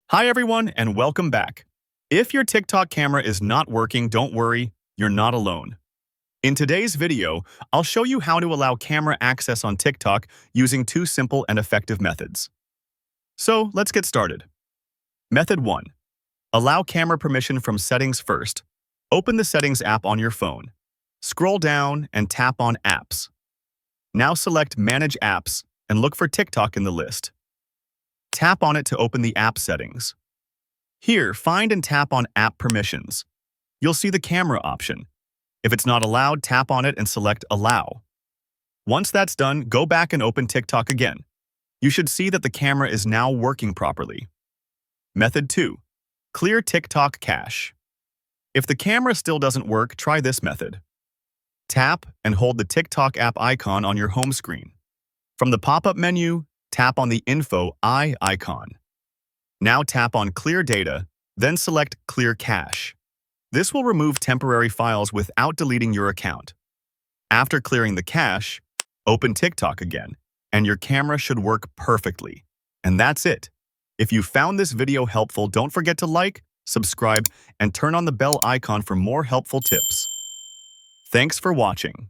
Hi everyone and welcome back. If your TikTok camera is not working, don't worry, you're not alone. In today's video, I'll show you how to allow camera access on TikTok using two simple and effective methods. So let's get started. Method 1. Allow camera permission from Settings first. Open the Settings app on your phone. Scroll down and tap on Apps. Now select Manage Apps and look for TikTok in the list. Tap on it to open the app settings. Here, find and tap on App Permissions. You'll see the camera option. If it's not allowed, tap on it and select Allow. Once that's done, go back and open TikTok again. You should see that the camera is now working properly. Method 2. Clear TikTok cache. If the camera still doesn't work, try this method. Tap and hold the TikTok app icon on your home screen. From the pop-up menu, tap on the Info icon. Now tap on Clear Data, then select Clear Cache. This will remove temporary files without deleting your account. After clearing the cache, open TikTok again, and your camera should work perfectly. And that's it. If you found this video helpful, don't forget to like, subscribe, and turn on the bell icon for more helpful tips. Thanks for watching.